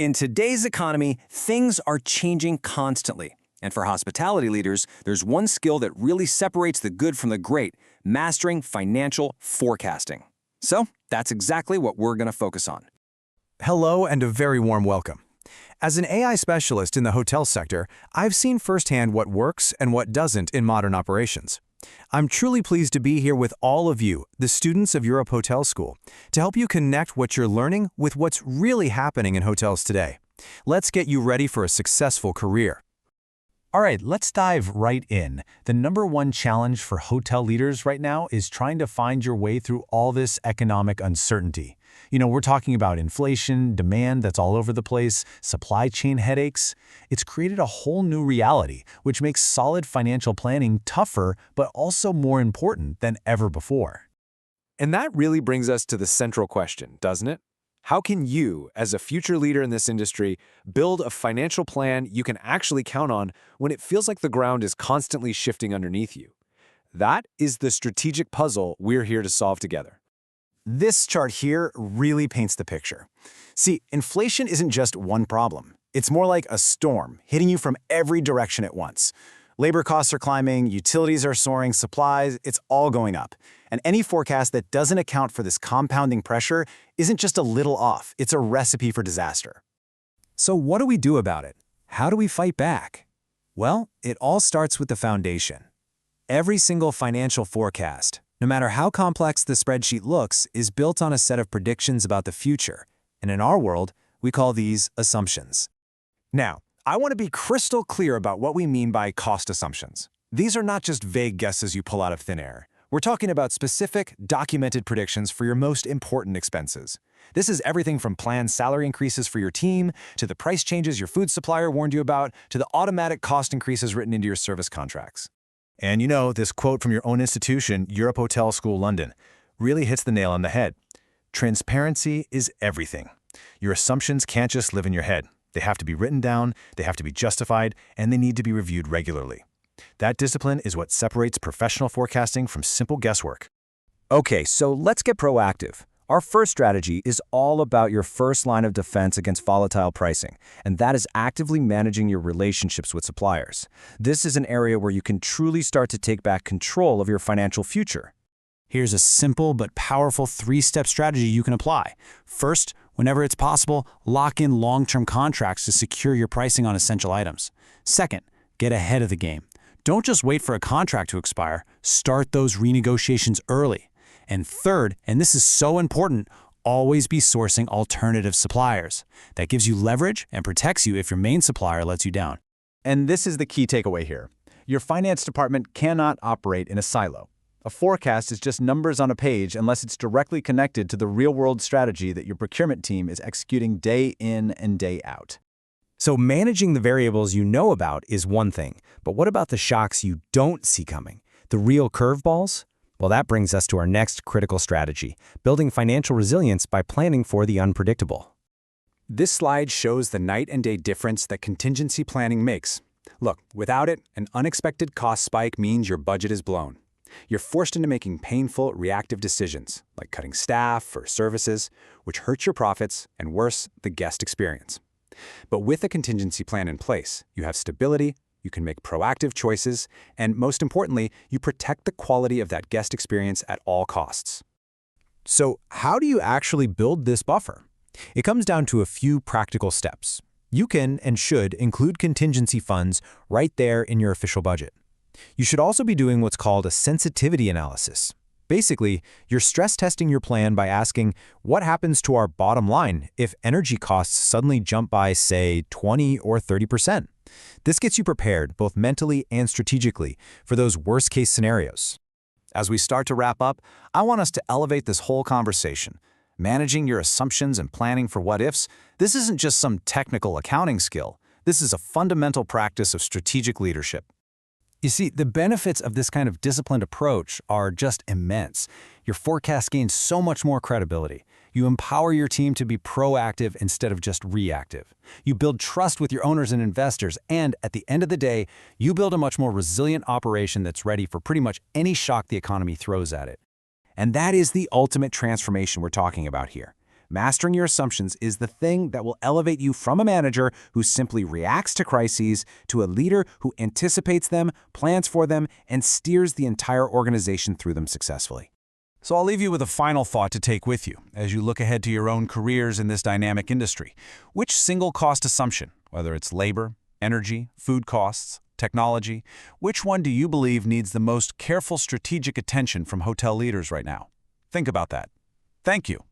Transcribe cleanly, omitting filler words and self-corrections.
In today's economy, things are changing constantly. And for hospitality leaders, there's one skill that really separates the good from the great: mastering financial forecasting. So that's exactly what we're going to focus on. Hello and a very warm welcome. As an AI specialist in the hotel sector, I've seen firsthand what works and what doesn't in modern operations. I'm truly pleased to be here with all of you, the students of Europe Hotel School, to help you connect what you're learning with what's really happening in hotels today. Let's get you ready for a successful career. All right, let's dive right in. The number one challenge for hotel leaders right now is trying to find your way through all this economic uncertainty. We're talking about inflation, demand that's all over the place, supply chain headaches. It's created a whole new reality, which makes solid financial planning tougher, but also more important than ever before. And that really brings us to the central question, doesn't it? How can you, as a future leader in this industry, build a financial plan you can actually count on when it feels like the ground is constantly shifting underneath you? That is the strategic puzzle we're here to solve together. This chart here really paints the picture. See, inflation isn't just one problem. It's more like a storm hitting you from every direction at once. Labor costs are climbing, utilities are soaring, supplies, it's all going up. And any forecast that doesn't account for this compounding pressure isn't just a little off, it's a recipe for disaster. So what do we do about it? How do we fight back? Well, it all starts with the foundation. Every single financial forecast, no matter how complex the spreadsheet looks, is built on a set of predictions about the future. And in our world, we call these assumptions. Now, I want to be crystal clear about what we mean by cost assumptions. These are not just vague guesses you pull out of thin air. We're talking about specific, documented predictions for your most important expenses. This is everything from planned salary increases for your team, to the price changes your food supplier warned you about, to the automatic cost increases written into your service contracts. And this quote from your own institution, Europe Hotel School London, really hits the nail on the head. Transparency is everything. Your assumptions can't just live in your head. They have to be written down, they have to be justified, and they need to be reviewed regularly. That discipline is what separates professional forecasting from simple guesswork. Okay, so let's get proactive. Our first strategy is all about your first line of defense against volatile pricing, and that is actively managing your relationships with suppliers. This is an area where you can truly start to take back control of your financial future. Here's a simple but powerful three-step strategy you can apply. First, whenever it's possible, lock in long-term contracts to secure your pricing on essential items. Second, get ahead of the game. Don't just wait for a contract to expire, start those renegotiations early. And third, and this is so important, always be sourcing alternative suppliers. That gives you leverage and protects you if your main supplier lets you down. And this is the key takeaway here. Your finance department cannot operate in a silo. A forecast is just numbers on a page unless it's directly connected to the real-world strategy that your procurement team is executing day in and day out. So managing the variables you know about is one thing, but what about the shocks you don't see coming? The real curveballs? Well, that brings us to our next critical strategy, building financial resilience by planning for the unpredictable. This slide shows the night and day difference that contingency planning makes. Look, without it, an unexpected cost spike means your budget is blown. You're forced into making painful, reactive decisions, like cutting staff or services, which hurts your profits and, worse, the guest experience. But with a contingency plan in place, you have stability, you can make proactive choices, and most importantly, you protect the quality of that guest experience at all costs. So how do you actually build this buffer? It comes down to a few practical steps. You can and should include contingency funds right there in your official budget. You should also be doing what's called a sensitivity analysis. Basically, you're stress testing your plan by asking, what happens to our bottom line if energy costs suddenly jump by, say, 20 or 30%? This gets you prepared, both mentally and strategically, for those worst-case scenarios. As we start to wrap up, I want us to elevate this whole conversation. Managing your assumptions and planning for what-ifs, this isn't just some technical accounting skill. This is a fundamental practice of strategic leadership. You see, the benefits of this kind of disciplined approach are just immense. Your forecast gains so much more credibility. You empower your team to be proactive instead of just reactive. You build trust with your owners and investors, and at the end of the day, you build a much more resilient operation that's ready for pretty much any shock the economy throws at it. And that is the ultimate transformation we're talking about here. Mastering your assumptions is the thing that will elevate you from a manager who simply reacts to crises to a leader who anticipates them, plans for them, and steers the entire organization through them successfully. So I'll leave you with a final thought to take with you as you look ahead to your own careers in this dynamic industry. Which single cost assumption, whether it's labor, energy, food costs, technology, which one do you believe needs the most careful strategic attention from hotel leaders right now? Think about that. Thank you.